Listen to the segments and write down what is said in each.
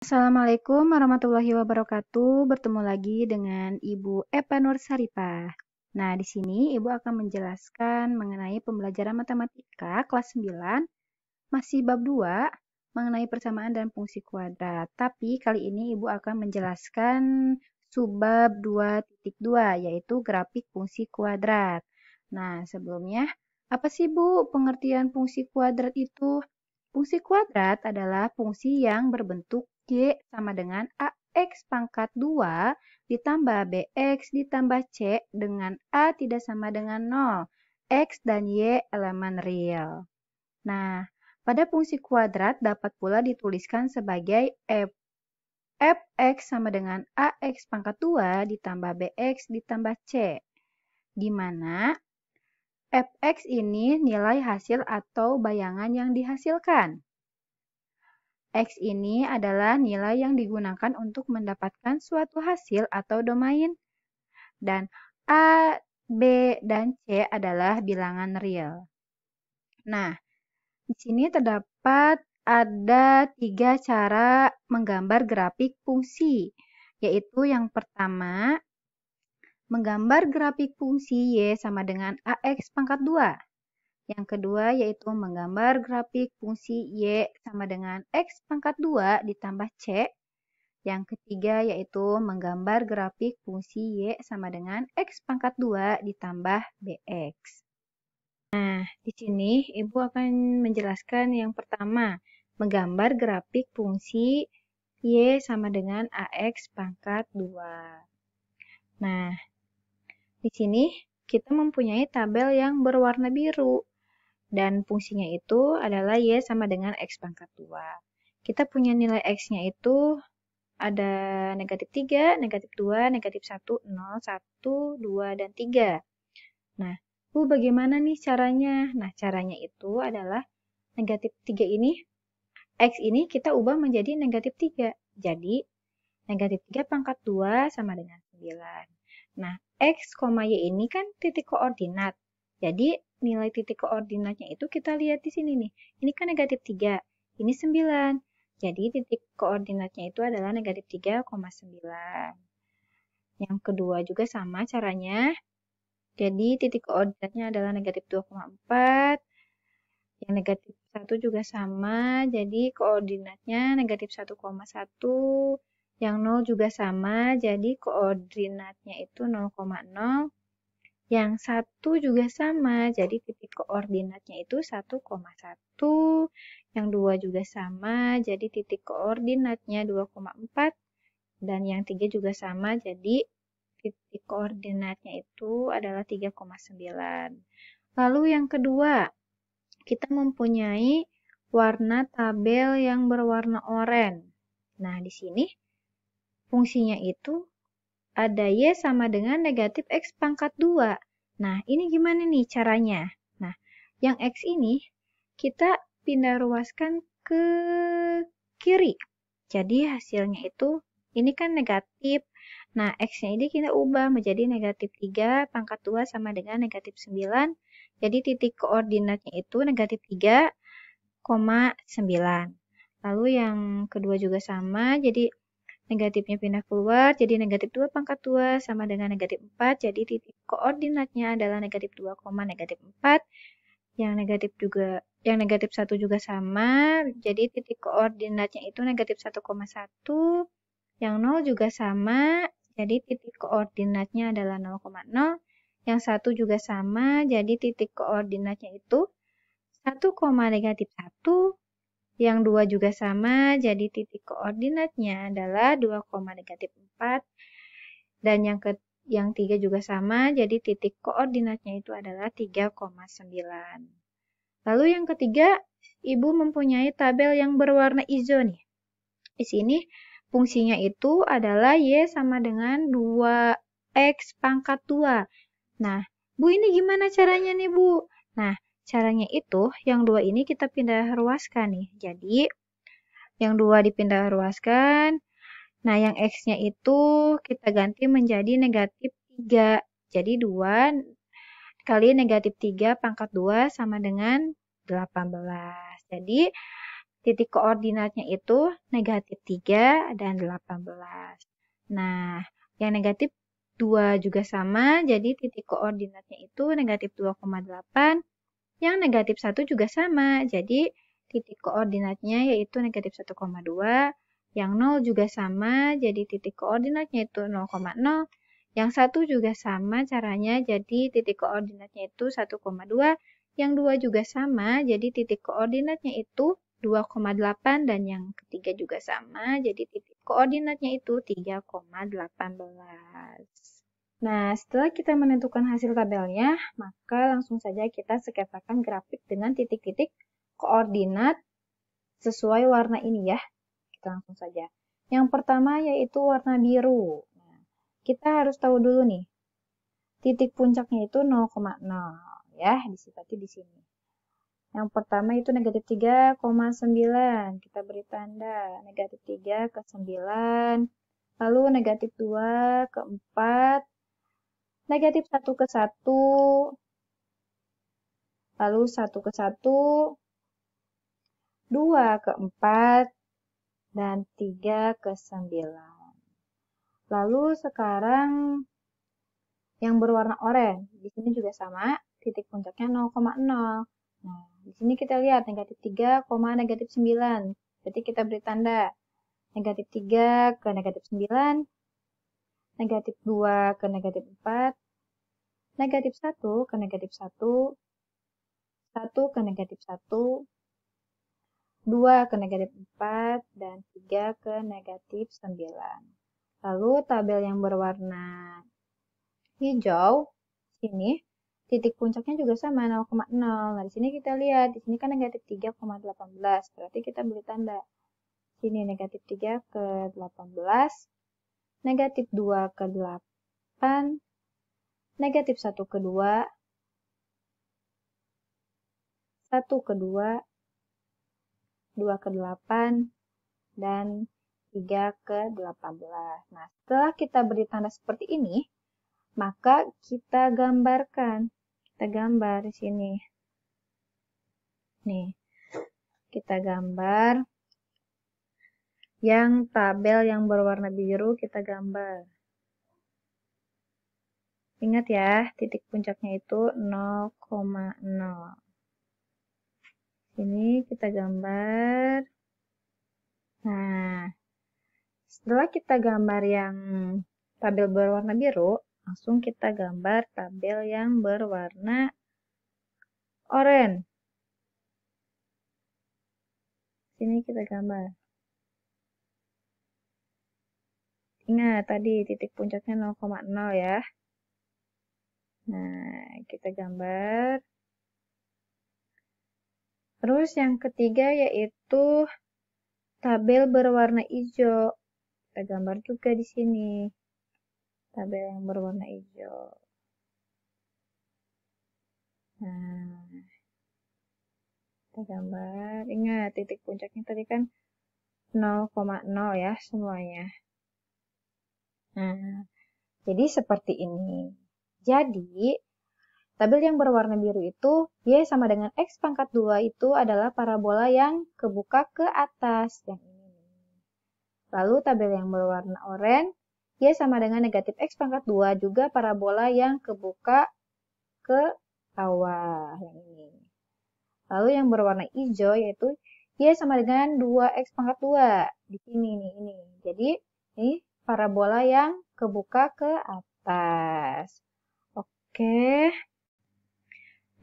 Assalamualaikum warahmatullahi wabarakatuh. Bertemu lagi dengan Ibu Epa Nur Saripah. Nah, di sini Ibu akan menjelaskan mengenai pembelajaran matematika kelas 9, masih bab 2, mengenai persamaan dan fungsi kuadrat. Tapi kali ini Ibu akan menjelaskan subbab 2.2, yaitu grafik fungsi kuadrat. Nah, sebelumnya, apa sih Bu pengertian fungsi kuadrat itu? Fungsi kuadrat adalah fungsi yang berbentuk Y sama dengan AX pangkat 2 ditambah BX ditambah C dengan A tidak sama dengan 0. X dan Y elemen real. Nah, pada fungsi kuadrat dapat pula dituliskan sebagai fx sama dengan AX pangkat 2 ditambah BX ditambah C, di mana fx ini nilai hasil atau bayangan yang dihasilkan. X ini adalah nilai yang digunakan untuk mendapatkan suatu hasil atau domain. Dan A, B, dan C adalah bilangan real. Nah, di sini terdapat ada 3 cara menggambar grafik fungsi, yaitu yang pertama, menggambar grafik fungsi Y sama dengan AX pangkat 2. Yang kedua yaitu menggambar grafik fungsi Y sama dengan X pangkat 2 ditambah C. Yang ketiga yaitu menggambar grafik fungsi Y sama dengan X pangkat 2 ditambah BX. Nah, di sini Ibu akan menjelaskan yang pertama, menggambar grafik fungsi Y sama dengan AX pangkat 2. Nah, di sini kita mempunyai tabel yang berwarna biru. Dan fungsinya itu adalah Y sama dengan X pangkat 2. Kita punya nilai X-nya itu ada negatif 3, negatif 2, negatif 1, 0, 1, 2, dan 3. Nah, Bu bagaimana nih caranya? Nah, caranya itu adalah negatif 3 ini, X ini kita ubah menjadi negatif 3. Jadi, negatif 3 pangkat 2 sama dengan 9. Nah, X, Y ini kan titik koordinat. Jadi, nilai titik koordinatnya itu kita lihat di sini nih. Ini kan negatif 3, ini 9. Jadi, titik koordinatnya itu adalah negatif 3,9. Yang kedua juga sama caranya. Jadi, titik koordinatnya adalah negatif 2,4. Yang negatif 1 juga sama, jadi koordinatnya negatif 1,1. Yang 0 juga sama, jadi koordinatnya itu 0,0. Yang 1 juga sama, jadi titik koordinatnya itu 1,1. Yang 2 juga sama, jadi titik koordinatnya 2,4. Dan yang 3 juga sama, jadi titik koordinatnya itu adalah 3,9. Lalu yang kedua, kita mempunyai warna tabel yang berwarna oranye. Nah, di sini fungsinya itu ada Y sama dengan negatif X pangkat 2. Nah, ini gimana nih caranya? Nah, yang X ini kita pindah ruaskan ke kiri. Jadi hasilnya itu, ini kan negatif. Nah, X-nya ini kita ubah menjadi negatif 3 pangkat 2 sama dengan negatif 9. Jadi titik koordinatnya itu negatif 3,9. Lalu yang kedua juga sama, jadi negatifnya pindah keluar, jadi negatif 2 pangkat 2 sama dengan negatif 4. Jadi titik koordinatnya adalah negatif 2, negatif 4. Yang negatif 1 juga sama, jadi titik koordinatnya itu negatif 1,1. Yang 0 juga sama, jadi titik koordinatnya adalah 0,0. Yang 1 juga sama, jadi titik koordinatnya itu 1, negatif 1. Yang 2 juga sama, jadi titik koordinatnya adalah 2, negatif 4. Dan yang 3 juga sama, jadi titik koordinatnya itu adalah 3,9. Lalu yang ketiga, Ibu mempunyai tabel yang berwarna hijau nih. Di sini fungsinya itu adalah Y sama dengan 2X pangkat 2. Nah, Bu ini gimana caranya nih Bu? Nah, caranya itu, yang 2 ini kita pindah ruaskan nih. Jadi, yang 2 dipindah ruaskan. Nah, yang X-nya itu kita ganti menjadi negatif 3. Jadi, 2 kali negatif 3 pangkat 2 sama dengan 18. Jadi, titik koordinatnya itu negatif 3 dan 18. Nah, yang negatif 2 juga sama, jadi titik koordinatnya itu negatif 2,8. Yang negatif 1 juga sama, jadi titik koordinatnya yaitu negatif 1,2. Yang 0 juga sama, jadi titik koordinatnya itu 0,0. Yang 1 juga sama caranya, jadi titik koordinatnya itu 1,2. Yang 2 juga sama, jadi titik koordinatnya itu 2,8. Dan yang ketiga juga sama, jadi titik koordinatnya itu 3,18. Nah, setelah kita menentukan hasil tabelnya, maka langsung saja kita sketsakan grafik dengan titik-titik koordinat sesuai warna ini ya. Kita langsung saja. Yang pertama yaitu warna biru. Nah, kita harus tahu dulu nih, titik puncaknya itu 0,0 ya, disifati di sini. Yang pertama itu negatif 3,9. Kita beri tanda negatif 3 ke 9. Lalu negatif 2 ke 4. Negatif 1 ke 1. Lalu 1 ke 1. 2 ke 4. Dan 3 ke 9. Lalu sekarang yang berwarna oranye. Di sini juga sama, titik puncaknya 0,0. Nah, di sini kita lihat negatif 3, negatif 9. Berarti kita beri tanda negatif 3 ke negatif 9, negatif 2 ke negatif 4, negatif 1 ke negatif 1, 1 ke negatif 1, 2 ke negatif 4, dan 3 ke negatif 9. Lalu tabel yang berwarna hijau, sini titik puncaknya juga sama 0,0. Nah, di sini kita lihat, di sini kan negatif 3,18. Berarti kita beri tanda. Sini negatif 3 ke 18, negatif 2 ke 8, negatif 1 ke 2, 1 ke 2, 2 ke 8, dan 3 ke 18. Nah, setelah kita beri tanda seperti ini, maka kita gambarkan. Kita gambar di sini. Nih, kita gambar yang tabel yang berwarna biru kita gambar. Ingat ya, titik puncaknya itu 0,0. Ini kita gambar. Nah, setelah kita gambar yang tabel berwarna biru, langsung kita gambar tabel yang berwarna oranye. Sini kita gambar. Ingat tadi titik puncaknya 0,0 ya. Nah, kita gambar. Terus yang ketiga yaitu tabel berwarna hijau. Kita gambar juga di sini. Tabel yang berwarna hijau. Nah, kita gambar. Ingat titik puncaknya tadi kan 0,0 ya semuanya. Nah, jadi seperti ini. Jadi, tabel yang berwarna biru itu, Y sama dengan X pangkat 2 itu adalah parabola yang kebuka ke atas. Yang ini. Lalu tabel yang berwarna oranye, Y sama dengan negatif X pangkat 2 juga parabola yang kebuka ke bawah. Yang ini. Lalu yang berwarna hijau yaitu Y sama dengan 2X pangkat 2. Di sini nih, ini. Jadi, ini parabola yang kebuka ke atas. Oke.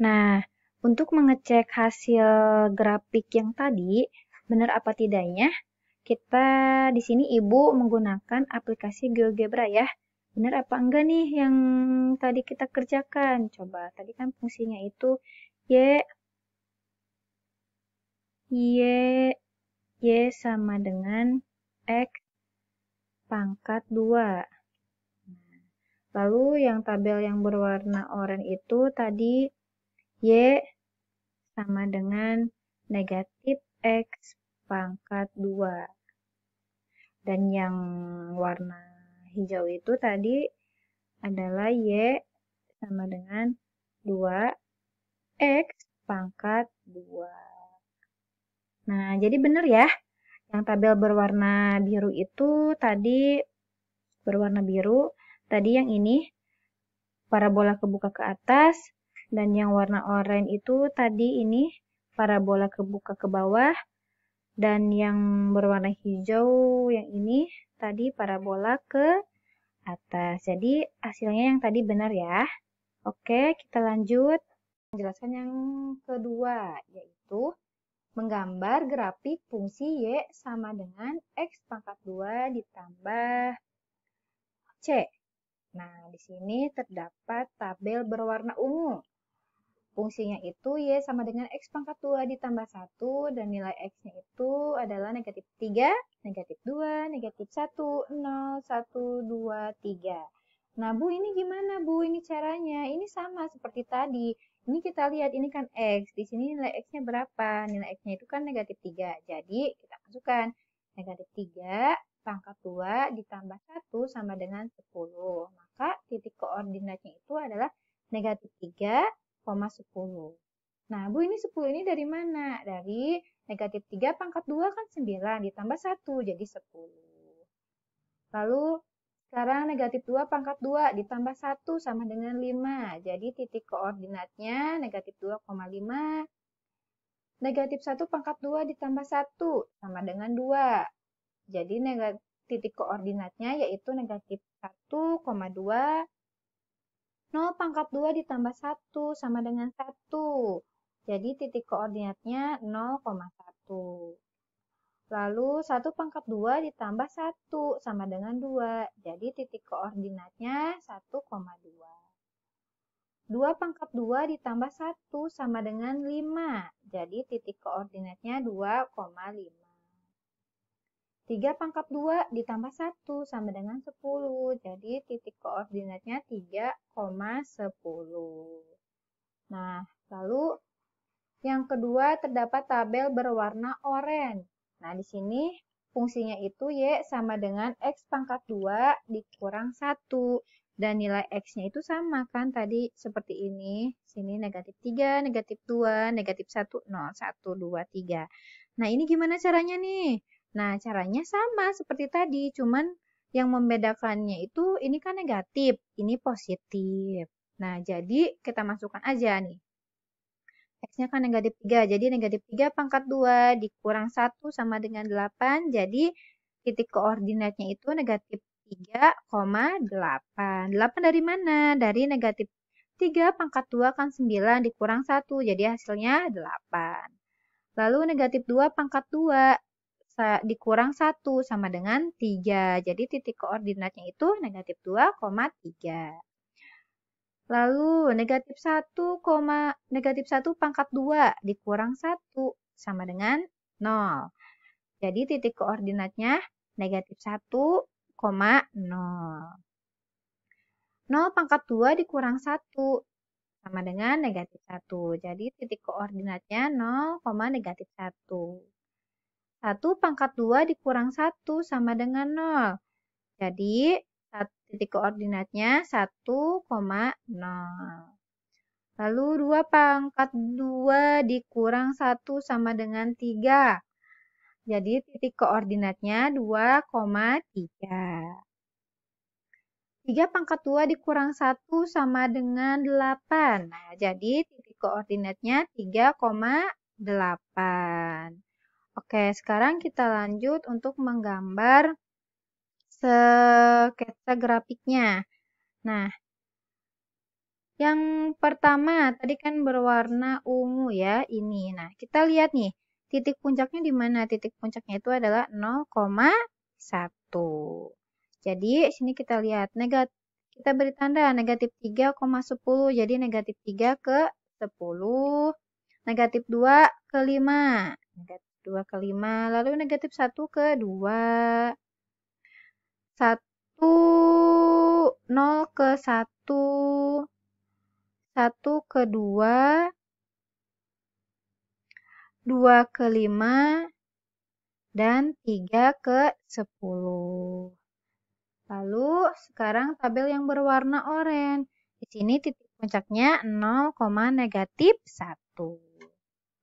Nah, untuk mengecek hasil grafik yang tadi, benar apa tidaknya, kita di sini Ibu menggunakan aplikasi GeoGebra ya. Benar apa enggak nih yang tadi kita kerjakan? Coba, tadi kan fungsinya itu Y sama dengan X pangkat 2. Lalu yang tabel yang berwarna oranye itu tadi Y sama dengan negatif X pangkat 2. Dan yang warna hijau itu tadi adalah Y sama dengan 2X pangkat 2. Nah, jadi benar ya, yang tabel berwarna biru itu tadi berwarna biru, tadi yang ini parabola kebuka ke atas, dan yang warna oranye itu tadi ini parabola kebuka ke bawah, dan yang berwarna hijau yang ini tadi parabola ke atas. Jadi hasilnya yang tadi benar ya. Oke, kita lanjut. Menjelaskan yang kedua, yaitu menggambar grafik fungsi Y sama dengan X pangkat 2 ditambah C. Nah, di sini terdapat tabel berwarna ungu. Fungsinya itu Y sama dengan X pangkat 2 ditambah 1, dan nilai X-nya itu adalah negatif 3, negatif 2, negatif 1, 0, 1, 2, 3. Nah, Bu, ini gimana, Bu? Ini caranya. Ini sama seperti tadi. Ini kita lihat, ini kan X. Di sini nilai X-nya berapa? Nilai X-nya itu kan negatif 3. Jadi, kita masukkan negatif 3 pangkat 2 ditambah 1 sama dengan 10. Maka titik koordinatnya itu adalah negatif 3, 10. Nah, Bu, ini 10 ini dari mana? Dari negatif 3 pangkat 2 kan 9, ditambah 1, jadi 10. Lalu, sekarang negatif 2 pangkat 2 ditambah 1 sama dengan 5. Jadi, titik koordinatnya negatif 2,5. Negatif 1 pangkat 2 ditambah 1 sama dengan 2. Jadi, titik koordinatnya yaitu negatif 1,2. 0 pangkat 2 ditambah 1 sama dengan 1. Jadi titik koordinatnya 0,1. Lalu 1 pangkat 2 ditambah 1 sama dengan 2. Jadi titik koordinatnya 1,2. 2 pangkat 2 ditambah 1 sama dengan 5. Jadi titik koordinatnya 2,5. 3 pangkat 2 ditambah 1 sama dengan 10. Jadi titik koordinatnya 3,10. Nah, lalu yang kedua terdapat tabel berwarna oranye. Nah, di sini fungsinya itu Y sama dengan X pangkat 2 dikurang 1. Dan nilai X-nya itu sama kan tadi seperti ini. Sini negatif 3, negatif 2, negatif 1, 0, 1, 2, 3. Nah, ini gimana caranya nih? Nah, caranya sama seperti tadi, cuman yang membedakannya itu ini kan negatif, ini positif. Nah, jadi kita masukkan aja nih. X-nya kan negatif 3, jadi negatif 3 pangkat 2 dikurang 1 sama dengan 8, jadi titik koordinatnya itu negatif 3,8. 8 dari mana? Dari negatif 3 pangkat 2 kan 9 dikurang 1, jadi hasilnya 8. Lalu negatif 2 pangkat 2 dikurang 1 sama dengan 3. Jadi titik koordinatnya itu negatif 2,3. Lalu negatif 1 pangkat 2 dikurang 1 sama dengan 0. Jadi titik koordinatnya negatif 1,0. 0 pangkat 2 dikurang 1 sama dengan negatif 1. Jadi titik koordinatnya 0, negatif 1. 1 pangkat 2 dikurang 1 sama dengan 0. Jadi, titik koordinatnya 1,0. Lalu 2 pangkat 2 dikurang 1 sama dengan 3. Jadi, titik koordinatnya 2,3. 3 pangkat 2 dikurang 1 sama dengan 8. Nah, jadi titik koordinatnya 3,8. Oke, sekarang kita lanjut untuk menggambar sketsa grafiknya. Nah, yang pertama tadi kan berwarna ungu ya, ini. Nah, kita lihat nih, titik puncaknya di mana? Titik puncaknya itu adalah 0,1. Jadi, sini kita lihat, kita beri tanda negatif 3,10, jadi negatif 3 ke 10, negatif 2 ke 5. Negatif 2 ke 5, lalu negatif 1 ke 2, 1, 0 ke 1, 1 ke 2, 2 ke 5, dan 3 ke 10. Lalu sekarang tabel yang berwarna oranye. Di sini titik puncaknya 0, negatif 1.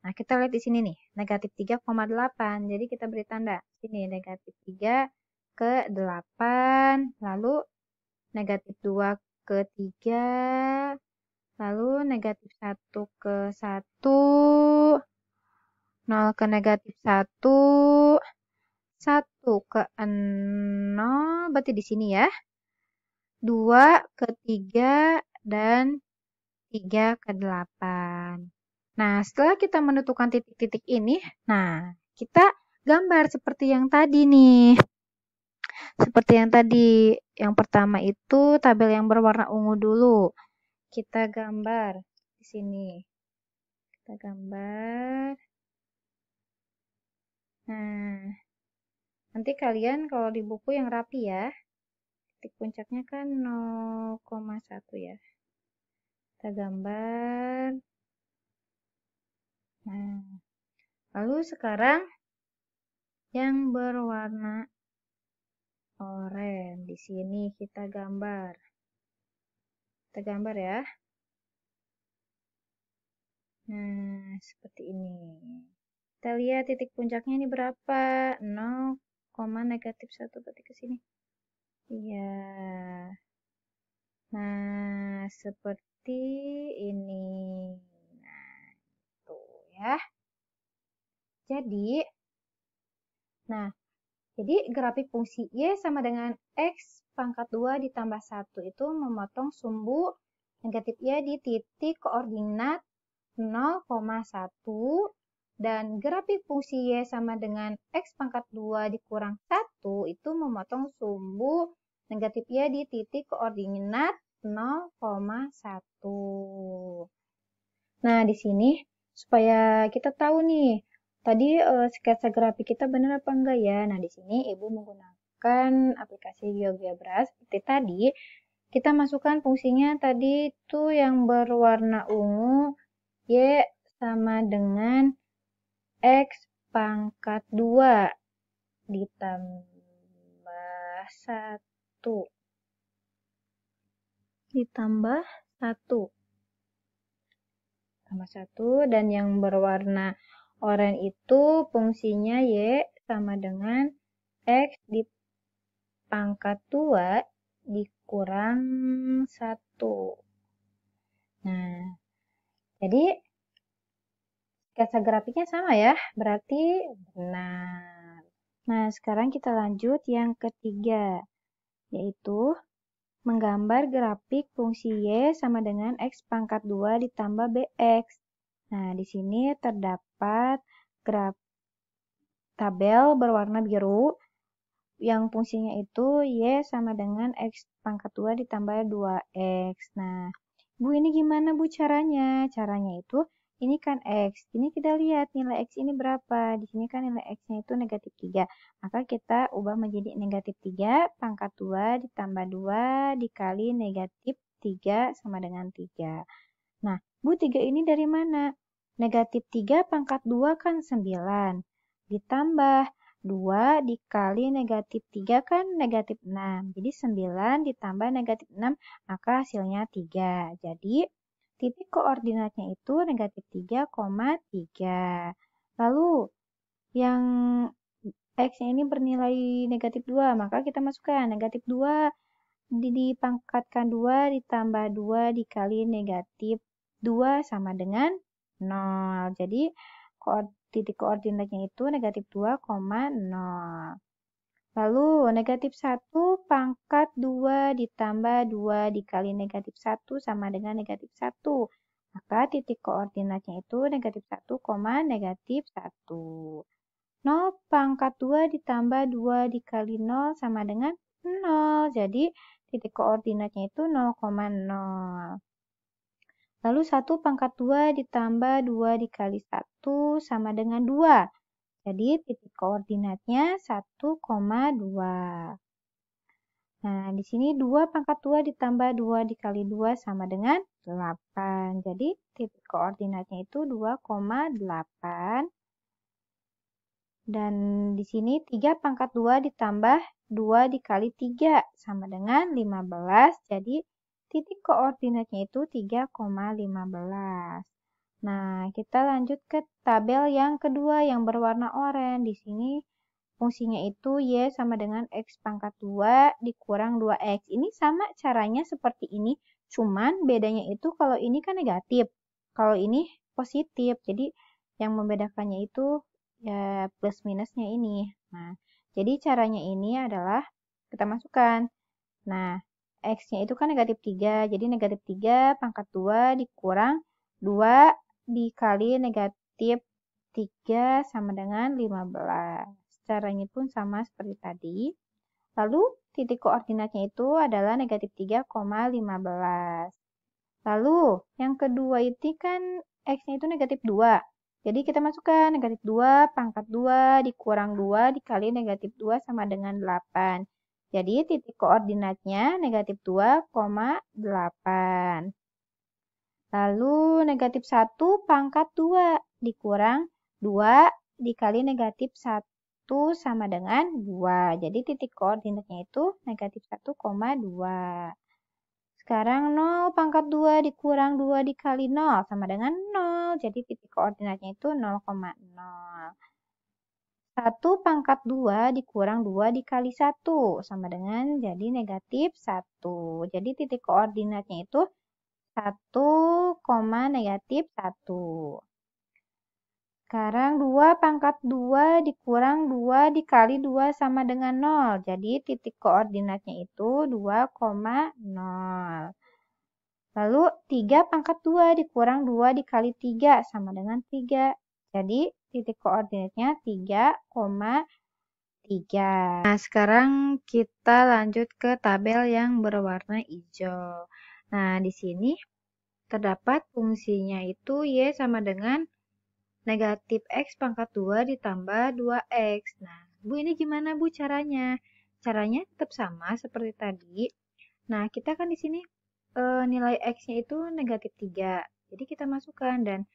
Nah, kita lihat di sini nih, negatif 3,8. Jadi kita beri tanda. Sini negatif 3 ke 8, lalu negatif 2 ke 3, lalu negatif 1 ke 1, 0 ke negatif 1, 1 ke 0, berarti di sini ya. 2 ke 3, dan 3 ke 8. Nah, setelah kita menentukan titik-titik ini, nah, kita gambar seperti yang tadi nih. Seperti yang tadi, yang pertama itu tabel yang berwarna ungu dulu. Kita gambar di sini. Kita gambar. Nah, nanti kalian kalau di buku yang rapi ya, titik puncaknya kan 0,1 ya. Kita gambar. Nah, lalu sekarang yang berwarna oranye di sini kita gambar. Kita gambar ya. Nah, seperti ini. Kita lihat titik puncaknya ini berapa? 0, negatif 1 berarti ke sini. Iya. Nah, seperti ini. Nah, tuh ya. Jadi grafik fungsi Y sama dengan X pangkat 2 ditambah 1 itu memotong sumbu negatif Y di titik koordinat 0,1 dan grafik fungsi Y sama dengan X pangkat 2 dikurang 1 itu memotong sumbu negatif Y di titik koordinat 0,1. Nah, di sini supaya kita tahu nih, tadi sketsa grafik kita benar apa enggak ya? Nah, di sini Ibu menggunakan aplikasi GeoGebra seperti tadi. Kita masukkan fungsinya tadi itu yang berwarna ungu, Y sama dengan X pangkat 2 ditambah 1. Ditambah 1. Tambah 1, dan yang berwarna oranye itu fungsinya Y sama dengan X di pangkat 2 dikurang 1. Nah, jadi sketsa grafiknya sama ya, berarti benar. Nah, sekarang kita lanjut yang ketiga, yaitu menggambar grafik fungsi Y sama dengan X pangkat 2 ditambah BX. Nah, di sini terdapat tabel berwarna biru yang fungsinya itu Y sama dengan X pangkat 2 ditambah 2X. Nah, Bu, ini gimana Bu caranya? Caranya itu, ini kan X. Ini kita lihat nilai X ini berapa. Di sini kan nilai X-nya itu negatif 3. Maka kita ubah menjadi negatif 3 pangkat 2 ditambah 2 dikali negatif 3 sama dengan 3. Nah, Bu, 3 ini dari mana? Negatif 3 pangkat 2 kan 9. Ditambah 2 dikali negatif 3 kan negatif 6. Jadi 9 ditambah negatif 6, maka hasilnya 3. Jadi titik koordinatnya itu negatif 3,3. Lalu yang X-nya ini bernilai negatif 2, maka kita masukkan negatif 2 dipangkatkan 2 ditambah 2 dikali negatif 2 sama dengan 0. Jadi titik koordinatnya itu negatif 2,0. Lalu negatif 1 pangkat 2 ditambah 2 dikali negatif 1 sama dengan negatif 1. Maka titik koordinatnya itu negatif 1, negatif 1. 0 pangkat 2 ditambah 2 dikali 0 sama dengan 0. Jadi titik koordinatnya itu 0,0. Lalu 1 pangkat 2 ditambah 2 dikali 1 sama dengan 2. Jadi titik koordinatnya 1,2. Nah, di sini 2 pangkat 2 ditambah 2 dikali 2 sama dengan 8. Jadi titik koordinatnya itu 2,8. Dan di sini 3 pangkat 2 ditambah 2 dikali 3 sama dengan 15. Jadi titik koordinatnya itu 3,15. Nah, kita lanjut ke tabel yang kedua yang berwarna oranye. Di sini fungsinya itu Y sama dengan X pangkat 2 dikurang 2X. Ini sama caranya seperti ini, cuman bedanya itu kalau ini kan negatif, kalau ini positif. Jadi yang membedakannya itu ya plus minusnya ini. Nah, jadi caranya ini adalah kita masukkan. Nah, X-nya itu kan negatif 3, jadi negatif 3 pangkat 2 dikurang 2 dikali negatif 3 sama dengan 15. Caranya pun sama seperti tadi. Lalu titik koordinatnya itu adalah negatif 3,15. Lalu yang kedua itu kan X-nya itu negatif 2. Jadi kita masukkan negatif 2 pangkat 2 dikurang 2 dikali negatif 2 sama dengan 8. Jadi titik koordinatnya negatif 2,8. Lalu negatif 1 pangkat 2 dikurang 2 dikali negatif 1 sama dengan 2. Jadi titik koordinatnya itu negatif 1,2. Sekarang 0 pangkat 2 dikurang 2 dikali 0 sama dengan 0. Jadi titik koordinatnya itu 0,0. 1 pangkat 2 dikurang 2 dikali 1 sama dengan jadi negatif 1. Jadi titik koordinatnya itu 1, negatif 1. Sekarang 2 pangkat 2 dikurang 2 dikali 2 sama dengan 0. Jadi titik koordinatnya itu 2,0. Lalu 3 pangkat 2 dikurang 2 dikali 3 sama dengan 3. Jadi titik koordinatnya 3,3. Nah, sekarang kita lanjut ke tabel yang berwarna hijau. Nah, di sini terdapat fungsinya itu Y sama dengan negatif X pangkat 2 ditambah 2X. Nah, Bu ini gimana Bu caranya? Caranya tetap sama seperti tadi. Nah, kita kan di sini nilai X-nya itu negatif 3. Jadi kita masukkan dan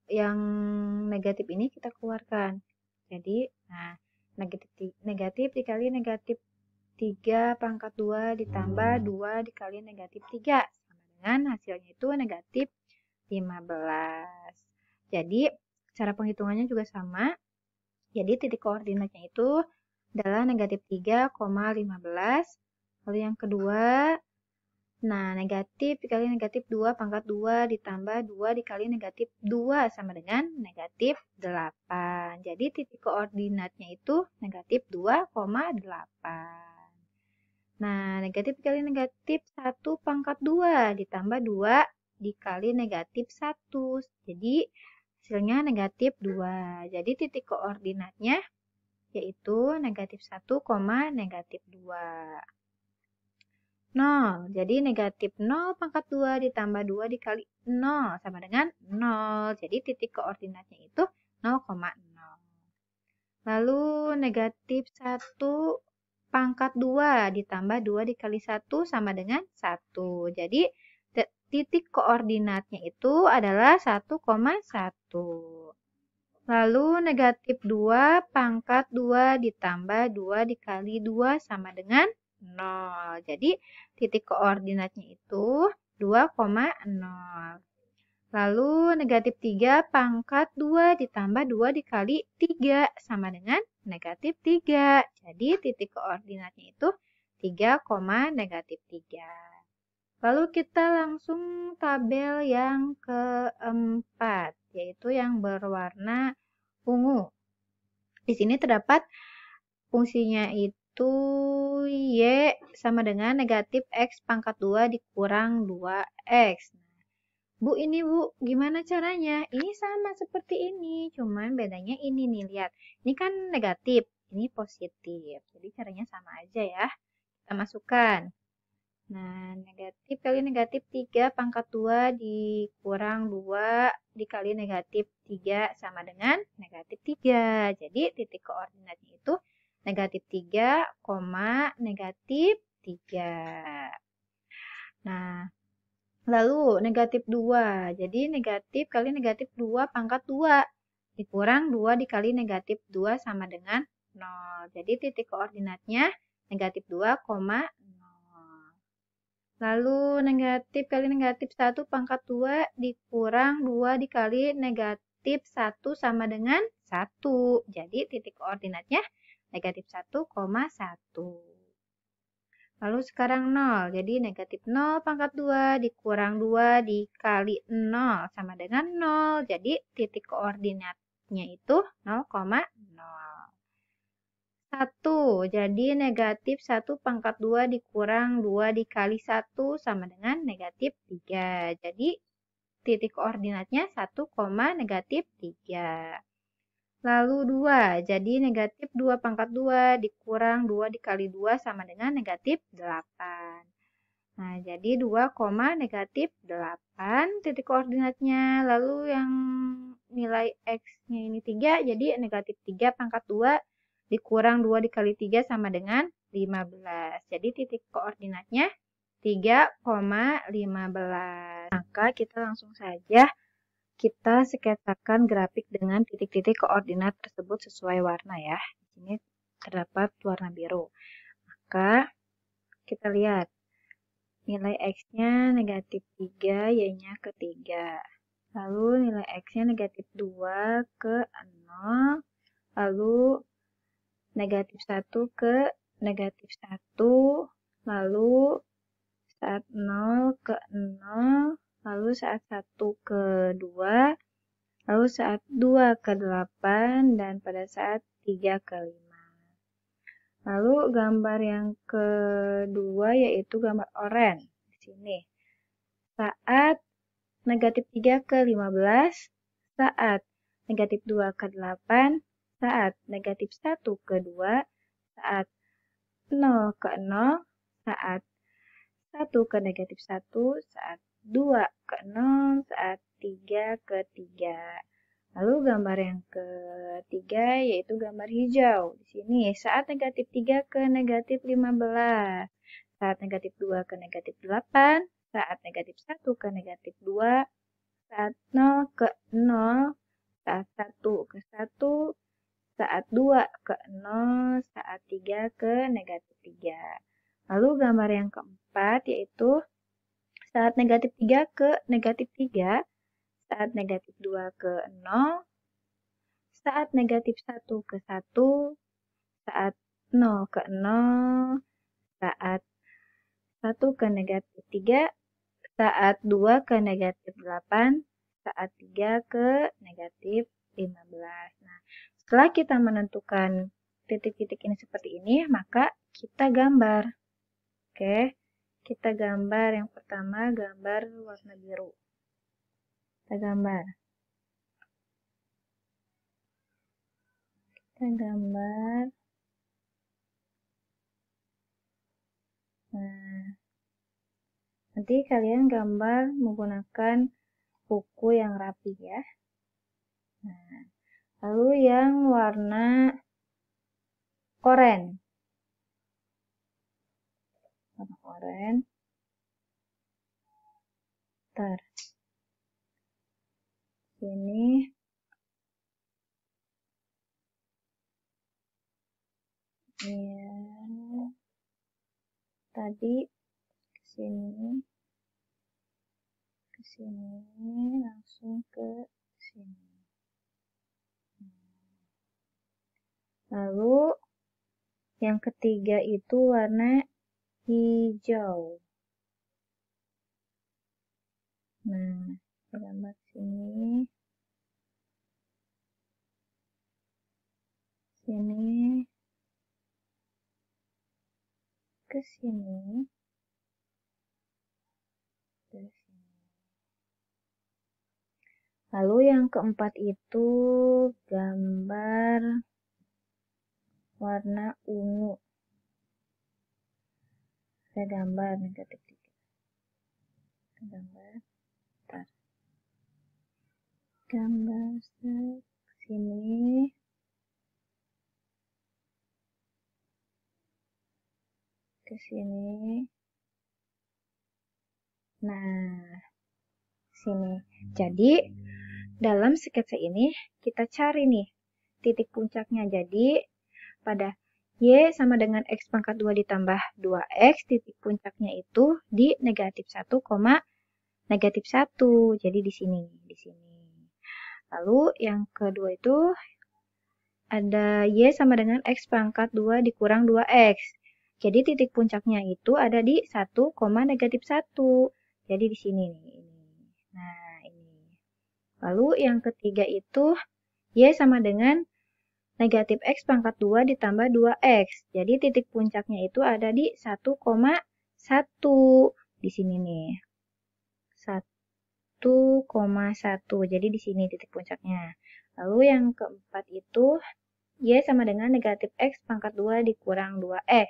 yang negatif ini kita keluarkan. Jadi, nah, negatif dikali negatif 3 pangkat 2 ditambah 2 dikali negatif 3. Sama dengan hasilnya itu negatif 15. Jadi, cara penghitungannya juga sama. Jadi, titik koordinatnya itu adalah negatif 3,15. Lalu yang kedua, nah, negatif dikali negatif 2 pangkat 2 ditambah 2 dikali negatif 2 sama dengan negatif 8. Jadi titik koordinatnya itu negatif 2,8. Nah, negatif dikali negatif 1 pangkat 2 ditambah 2 dikali negatif 1. Jadi hasilnya negatif 2. Jadi titik koordinatnya yaitu negatif 1, negatif 2. 0. Jadi negatif 0 pangkat 2 ditambah 2 dikali 0 sama dengan 0. Jadi titik koordinatnya itu 0,0. Lalu negatif 1 pangkat 2 ditambah 2 dikali 1 sama dengan 1. Jadi titik koordinatnya itu adalah 1,1. Lalu negatif 2 pangkat 2 ditambah 2 dikali 2 sama dengan 0. Jadi titik koordinatnya itu 2,0. Lalu negatif 3 pangkat 2 ditambah 2 dikali 3 sama dengan negatif 3. Jadi titik koordinatnya itu 3, negatif 3. Lalu kita langsung tabel yang keempat, yaitu yang berwarna ungu. Di sini terdapat fungsinya itu Y sama dengan negatif X pangkat 2 dikurang 2X. Bu, ini Bu, gimana caranya? Ini sama seperti ini, cuman bedanya ini nih, lihat. Ini kan negatif, ini positif. Jadi caranya sama aja ya. Kita masukkan. Nah, negatif kali negatif 3 pangkat 2 dikurang 2 dikali negatif 3 sama dengan negatif 3. Jadi titik koordinatnya itu negatif 3, negatif 3. Nah, lalu negatif 2. Jadi negatif kali negatif 2 pangkat 2 dikurang 2 dikali negatif 2 sama dengan 0. Jadi titik koordinatnya negatif 2, 0. Lalu negatif kali negatif 1 pangkat 2 dikurang 2 dikali negatif 1 sama dengan 1. Jadi titik koordinatnya negatif 1,1. Lalu sekarang 0. Jadi negatif 0 pangkat 2 dikurang 2 dikali 0 sama dengan 0. Jadi titik koordinatnya itu 0,0. 1. Jadi negatif 1 pangkat 2 dikurang 2 dikali 1 sama dengan negatif 3. Jadi titik koordinatnya 1, negatif 3. Lalu 2. Jadi negatif 2 pangkat 2 dikurang 2 dikali 2 sama dengan negatif 8. Nah, jadi 2, negatif 8 titik koordinatnya. Lalu yang nilai X-nya ini 3, jadi negatif 3 pangkat 2 dikurang 2 dikali 3 sama dengan 15. Jadi titik koordinatnya 3,15. Maka kita langsung saja kita sketsakan grafik dengan titik-titik koordinat tersebut sesuai warna ya. Di sini terdapat warna biru. Maka kita lihat nilai X-nya negatif 3, Y-nya ke 3. Lalu nilai X-nya negatif 2 ke 0. Lalu negatif 1 ke negatif 1, lalu saat 0 ke 0, lalu saat 1 ke 2, lalu saat 2 ke 8, dan pada saat 3 ke 5. Lalu gambar yang kedua yaitu gambar oranye di sini. Saat negatif 3 ke 15, saat negatif 2 ke 8, saat negatif 1 ke 2, saat 0 ke 0, saat 1 ke negatif 1, saat 2 ke 0, saat 3 ke 3. Lalu gambar yang ketiga yaitu gambar hijau. Di sini saat negatif 3 ke negatif 15, saat negatif 2 ke negatif 8, saat negatif 1 ke negatif 2, saat 0 ke 0, saat 1 ke 1, saat 2 ke 0, saat 3 ke negatif 3. Lalu gambar yang keempat yaitu saat negatif 3 ke negatif 3, saat negatif 2 ke 0, saat negatif 1 ke 1, saat 0 ke 0, saat 1 ke negatif 3, saat 2 ke negatif 8, saat 3 ke negatif 15. Nah, setelah kita menentukan titik-titik ini seperti ini, maka kita gambar. Oke, kita gambar yang pertama, gambar warna biru. Kita gambar. Nah, nanti kalian gambar menggunakan buku yang rapi ya. Nah, lalu yang warna oranye. Warna oranye. Sini. Ya. Tadi ke sini. Ke sini, langsung ke sini. Lalu yang ketiga itu warna hijau. Nah, kita gambar sini. Sini. Ke sini. Ke sini. Lalu yang keempat itu gambar warna ungu. Saya gambar negatif 3. Gambar. Bentar. Gambar sini. Ke sini. Nah, sini. Jadi, dalam sketsa ini kita cari nih titik puncaknya. Jadi, pada Y sama dengan X pangkat 2 ditambah 2X, titik puncaknya itu di negatif 1, negatif 1. Jadi di sini. Lalu yang kedua itu ada Y sama dengan X pangkat 2 dikurang 2X. Jadi titik puncaknya itu ada di 1, negatif 1. Jadi di sini nih. Nah, ini. Lalu yang ketiga itu Y sama dengan negatif X pangkat 2 ditambah 2X. Jadi titik puncaknya itu ada di 1,1. Di sini nih. 1,1. Jadi di sini titik puncaknya. Lalu yang keempat itu Y sama dengan negatif X pangkat 2 dikurang 2X.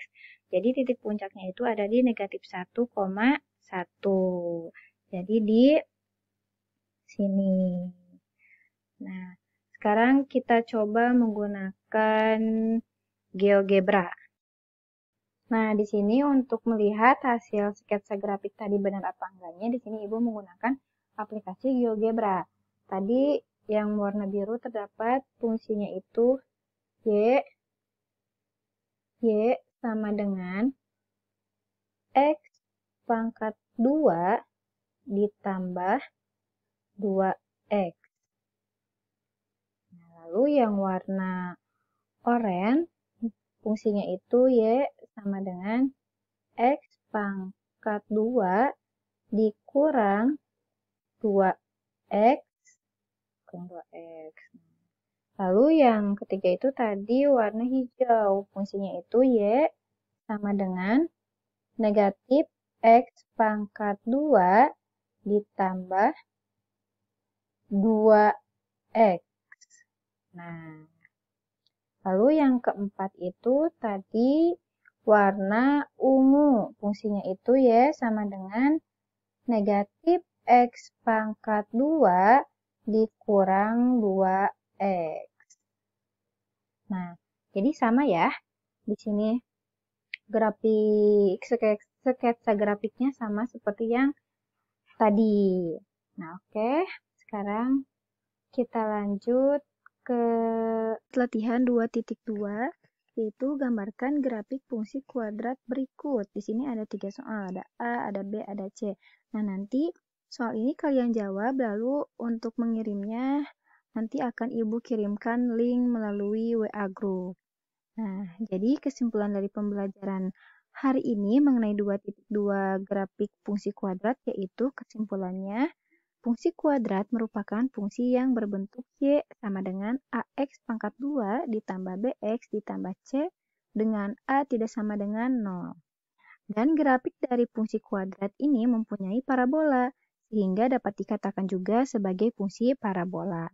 Jadi titik puncaknya itu ada di negatif 1,1. Jadi di sini. Nah, sekarang kita coba menggunakan GeoGebra. Nah, di sini untuk melihat hasil sketsa grafik tadi benar apa enggaknya, di sini Ibu menggunakan aplikasi GeoGebra. Tadi yang warna biru terdapat fungsinya itu Y sama dengan X pangkat 2 ditambah 2X. Nah, lalu yang warna oranye fungsinya itu Y sama dengan X pangkat 2 dikurang 2X. Lalu yang ketiga itu tadi warna hijau. Fungsinya itu Y sama dengan negatif X pangkat 2 ditambah 2X. Nah, lalu yang keempat itu tadi warna ungu. Fungsinya itu Y sama dengan negatif X pangkat 2 dikurang 2X. Nah, jadi sama ya. Di sini grafik sketsa grafiknya sama seperti yang tadi. Nah, oke. Sekarang kita lanjut ke latihan 2.2, yaitu gambarkan grafik fungsi kuadrat berikut. Di sini ada 3 soal, ada A, ada B, ada C. Nah, nanti soal ini kalian jawab, lalu untuk mengirimnya nanti akan Ibu kirimkan link melalui WA Group. Nah, jadi kesimpulan dari pembelajaran hari ini mengenai 2.2 grafik fungsi kuadrat, yaitu kesimpulannya fungsi kuadrat merupakan fungsi yang berbentuk Y sama dengan AX pangkat 2 ditambah BX ditambah C dengan A tidak sama dengan 0. Dan grafik dari fungsi kuadrat ini mempunyai parabola, sehingga dapat dikatakan juga sebagai fungsi parabola.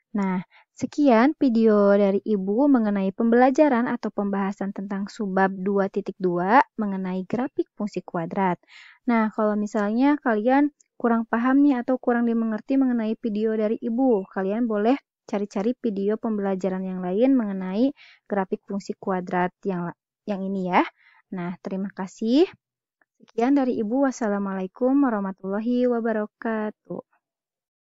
Nah, sekian video dari Ibu mengenai pembelajaran atau pembahasan tentang subbab 2.2 mengenai grafik fungsi kuadrat. Nah, kalau misalnya kalian kurang paham nih atau kurang dimengerti mengenai video dari Ibu, kalian boleh cari-cari video pembelajaran yang lain mengenai grafik fungsi kuadrat yang ini ya. Nah, terima kasih. Sekian dari Ibu. Wassalamualaikum warahmatullahi wabarakatuh.